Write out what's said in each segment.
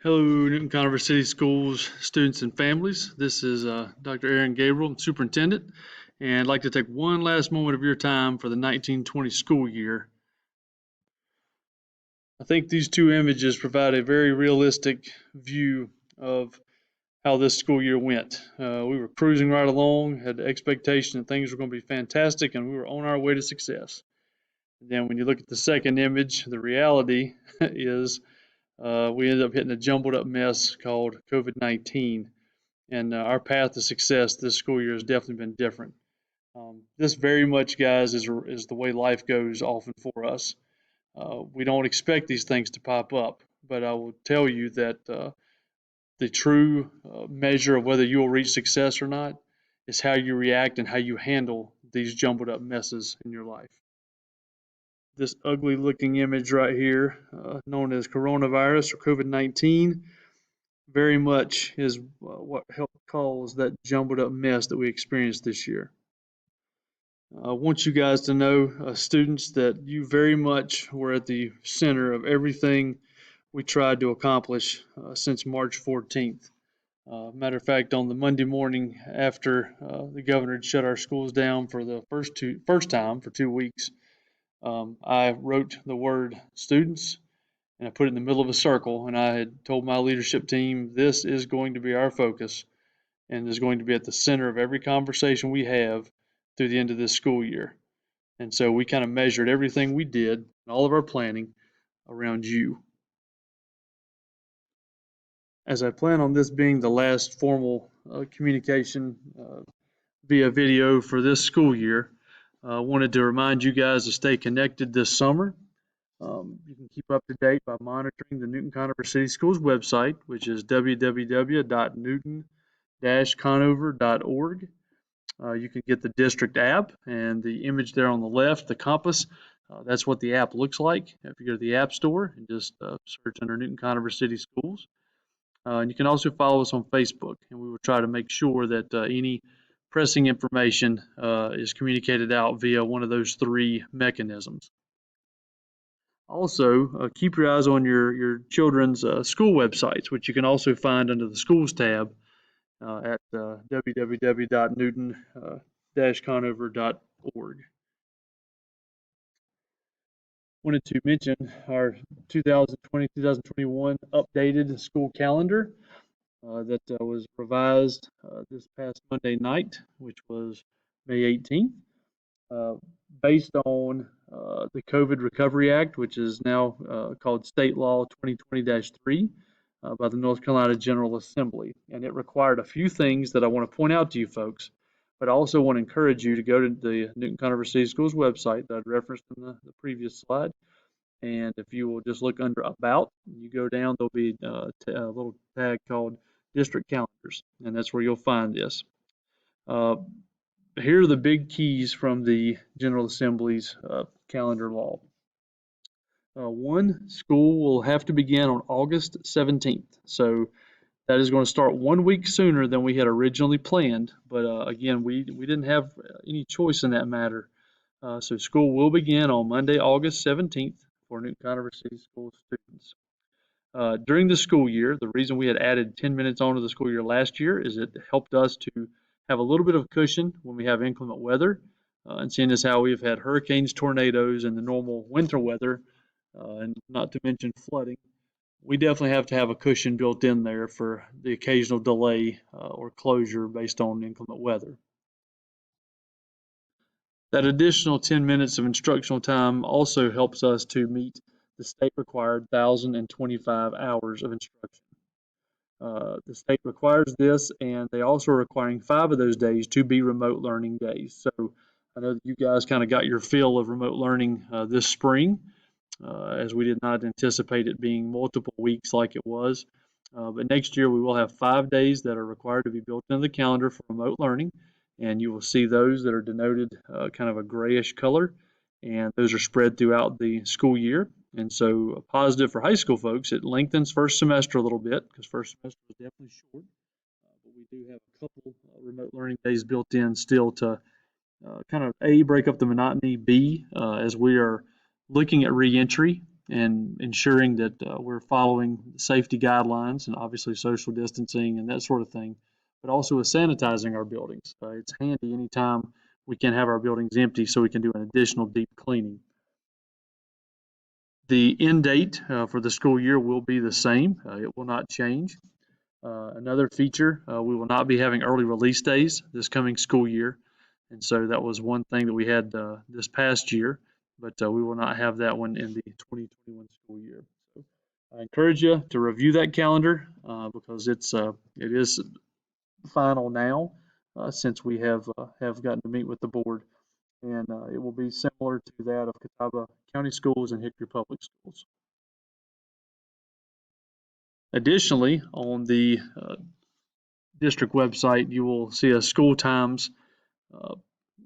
Hello, Newton Conover City Schools students and families. This is Dr. Aaron Gabriel, superintendent, and I'd like to take one last moment of your time for the 1920 school year. I think these two images provide a very realistic view of how this school year went. We were cruising right along, had the expectation that things were going to be fantastic, and we were on our way to success. And then when you look at the second image, the reality is we ended up hitting a jumbled up mess called COVID-19. And our path to success this school year has definitely been different. This very much, guys, is the way life goes often for us. We don't expect these things to pop up, but I will tell you that the true measure of whether you will reach success or not is how you react and how you handle these jumbled up messes in your life. This ugly looking image right here, known as coronavirus or COVID-19, very much is what helped cause that jumbled up mess that we experienced this year. I want you guys to know, students, that you very much were at the center of everything we tried to accomplish since March 14th. Matter of fact, on the Monday morning after the governor had shut our schools down for the first time for 2 weeks, I wrote the word students and I put it in the middle of a circle, and I had told my leadership team this is going to be our focus and is going to be at the center of every conversation we have through the end of this school year. And so we kind of measured everything we did and all of our planning around you. As I plan on this being the last formal communication via video for this school year, I wanted to remind you guys to stay connected this summer. You can keep up to date by monitoring the Newton Conover City Schools website, which is www.newton-conover.org. You can get the district app, and the image there on the left, the compass, that's what the app looks like. If you go to the App Store and just search under Newton Conover City Schools. And you can also follow us on Facebook, and we will try to make sure that any pressing information is communicated out via one of those three mechanisms. Also, keep your eyes on your children's school websites, which you can also find under the Schools tab at www.newton-conover.org. Wanted to mention our 2020-2021 updated school calendar that was revised this past Monday night, which was May 18th. Based on the COVID Recovery Act, which is now called State Law 2020-3 by the North Carolina General Assembly. And it required a few things that I want to point out to you folks, but I also want to encourage you to go to the Newton Conover City Schools website that I referenced in the previous slide. And if you will just look under About, you go down, there'll be a little tag called District Calendars, and that's where you'll find this. Here are the big keys from the General Assembly's calendar law. One, school will have to begin on August 17th. So that is going to start 1 week sooner than we had originally planned. But again, we didn't have any choice in that matter. So school will begin on Monday, August 17th for Newton Conover City School students. During the school year, the reason we had added 10 minutes onto the school year last year is it helped us to have a little bit of cushion when we have inclement weather. And seeing as how we've had hurricanes, tornadoes, and the normal winter weather, and not to mention flooding, we definitely have to have a cushion built in there for the occasional delay or closure based on inclement weather. That additional 10 minutes of instructional time also helps us to meet the state required 1,025 hours of instruction. The state requires this, and they also are requiring 5 of those days to be remote learning days. So I know that you guys kind of got your fill of remote learning this spring, as we did not anticipate it being multiple weeks like it was. But next year we will have 5 days that are required to be built into the calendar for remote learning, and you will see those that are denoted kind of a grayish color, and those are spread throughout the school year. And so a positive for high school folks, it lengthens first semester a little bit because first semester was definitely short. But we do have a couple remote learning days built in still to kind of A, break up the monotony, B, as we are looking at reentry and ensuring that we're following safety guidelines and obviously social distancing and that sort of thing, but also with sanitizing our buildings. It's handy anytime we can have our buildings empty so we can do an additional deep cleaning. The end date for the school year will be the same. It will not change. Another feature, we will not be having early release days this coming school year. And so that was one thing that we had this past year, but we will not have that one in the 2021 school year. So I encourage you to review that calendar because it is final now since we have gotten to meet with the board, and it will be similar to that of Catawba County Schools and Hickory Public Schools. Additionally, on the district website, you will see a school times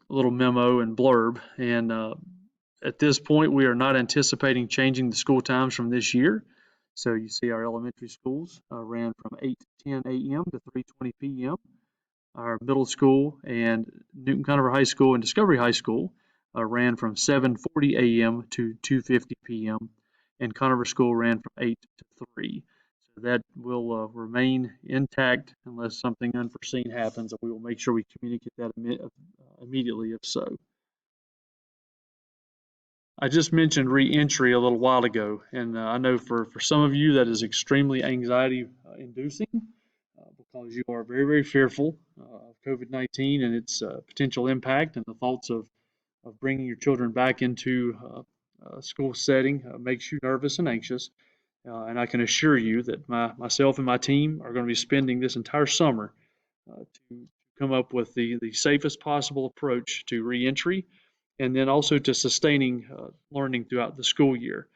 little memo and blurb. And at this point, we are not anticipating changing the school times from this year. So you see our elementary schools ran from 8:10 a.m. to 3:20 p.m. Our middle school and Newton Conover High School and Discovery High School ran from 7:40 a.m. to 2:50 p.m. and Conover School ran from 8 to 3. So that will remain intact unless something unforeseen happens, and we will make sure we communicate that immediately if so. I just mentioned re-entry a little while ago, and I know for some of you that is extremely anxiety inducing because you are very, very fearful of COVID-19 and its potential impact, and the thoughts of bringing your children back into a school setting makes you nervous and anxious. And I can assure you that myself and my team are going to be spending this entire summer to come up with the safest possible approach to reentry and then also to sustaining learning throughout the school year.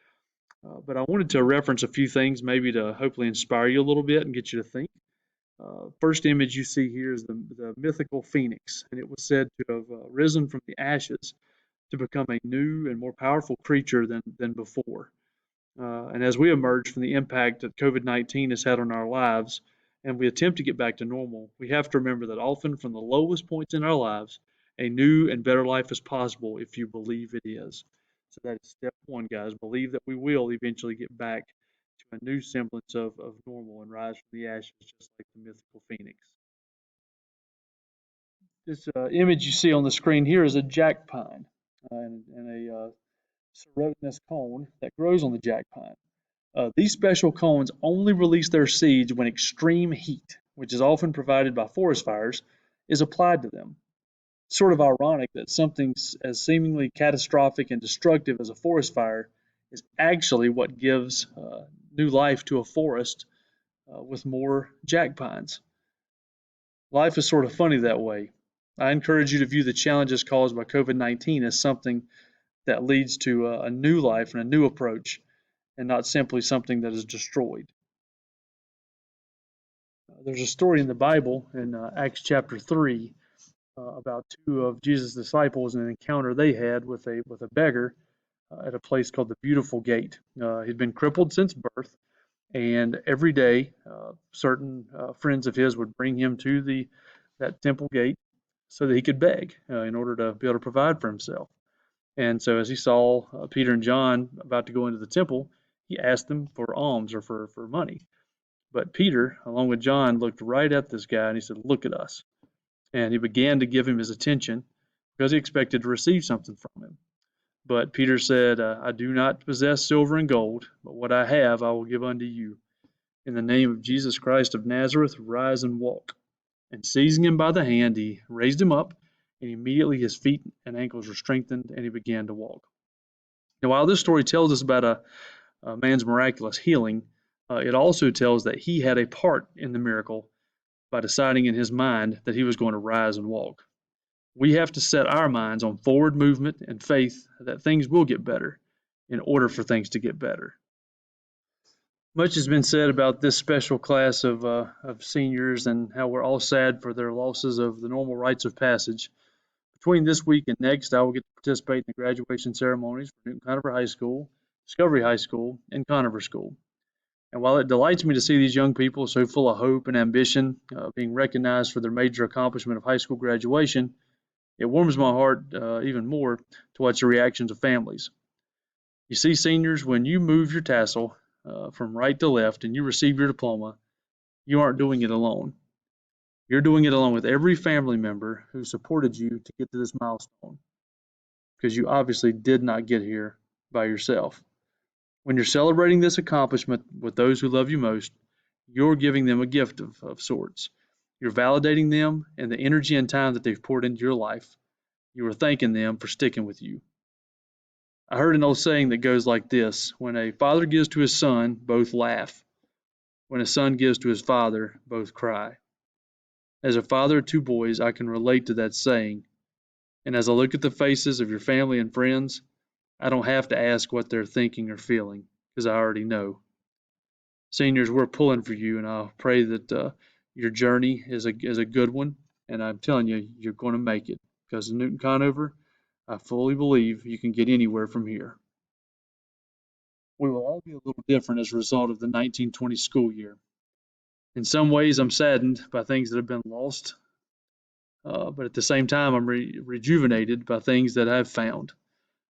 But I wanted to reference a few things maybe to hopefully inspire you a little bit and get you to think. First image you see here is the mythical Phoenix, and it was said to have risen from the ashes to become a new and more powerful creature than before. And as we emerge from the impact that COVID-19 has had on our lives and we attempt to get back to normal, we have to remember that often from the lowest points in our lives, a new and better life is possible if you believe it is. So that is step one, guys. Believe that we will eventually get back to a new semblance of normal and rise from the ashes just like the mythical Phoenix. This image you see on the screen here is a jack pine and a serotinous cone that grows on the jack pine. These special cones only release their seeds when extreme heat, which is often provided by forest fires, is applied to them. It's sort of ironic that something as seemingly catastrophic and destructive as a forest fire is actually what gives new life to a forest with more jack pines. Life is sort of funny that way. I encourage you to view the challenges caused by COVID-19 as something that leads to a new life and a new approach, and not simply something that is destroyed. There's a story in the Bible in Acts chapter 3 about two of Jesus' disciples and an encounter they had with a beggar at a place called the Beautiful Gate. He'd been crippled since birth, and every day certain friends of his would bring him to that temple gate so that he could beg in order to be able to provide for himself. And so as he saw Peter and John about to go into the temple, he asked them for alms or for money. But Peter, along with John, looked right at this guy and he said, "Look at us." And he began to give him his attention because he expected to receive something from him. But Peter said, "I do not possess silver and gold, but what I have I will give unto you. In the name of Jesus Christ of Nazareth, rise and walk." And seizing him by the hand, he raised him up, and immediately his feet and ankles were strengthened, and he began to walk. Now, while this story tells us about a man's miraculous healing, it also tells that he had a part in the miracle by deciding in his mind that he was going to rise and walk. We have to set our minds on forward movement and faith that things will get better in order for things to get better. Much has been said about this special class of seniors and how we're all sad for their losses of the normal rites of passage. Between this week and next, I will get to participate in the graduation ceremonies for Newton Conover High School, Discovery High School, and Conover School. And while it delights me to see these young people so full of hope and ambition being recognized for their major accomplishment of high school graduation, it warms my heart even more to watch the reactions of families. You see, seniors, when you move your tassel from right to left and you receive your diploma, you aren't doing it alone. You're doing it along with every family member who supported you to get to this milestone, because you obviously did not get here by yourself. When you're celebrating this accomplishment with those who love you most, you're giving them a gift of sorts. You're validating them and the energy and time that they've poured into your life. You are thanking them for sticking with you. I heard an old saying that goes like this: when a father gives to his son, both laugh. When a son gives to his father, both cry. As a father of two boys, I can relate to that saying. And as I look at the faces of your family and friends, I don't have to ask what they're thinking or feeling, because I already know. Seniors, we're pulling for you, and I pray that your journey is a good one. And I'm telling you, you're going to make it. Because in Newton Conover, I fully believe you can get anywhere from here. We will all be a little different as a result of the 1920 school year. In some ways, I'm saddened by things that have been lost, but at the same time, I'm rejuvenated by things that I've found.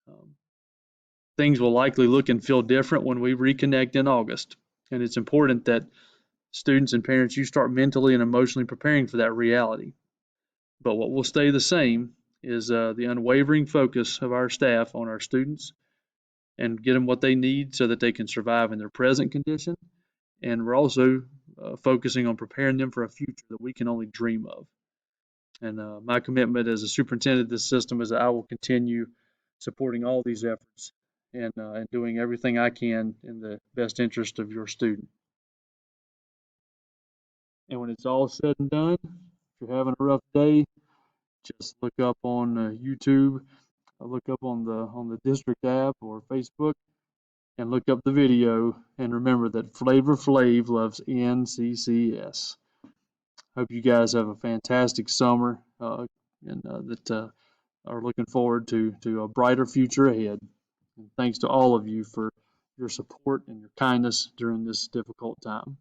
Um, Things will likely look and feel different when we reconnect in August, and it's important that students and parents, you start mentally and emotionally preparing for that reality. But what will stay the same is the unwavering focus of our staff on our students and get them what they need so that they can survive in their present condition. And we're also focusing on preparing them for a future that we can only dream of. And my commitment as a superintendent of this system is that I will continue supporting all these efforts and doing everything I can in the best interest of your student. And when it's all said and done, if you're having a rough day, just look up on YouTube, look up on the district app or Facebook, and look up the video. And remember that Flavor Flav loves NCCS. Hope you guys have a fantastic summer and that are looking forward to a brighter future ahead. And thanks to all of you for your support and your kindness during this difficult time.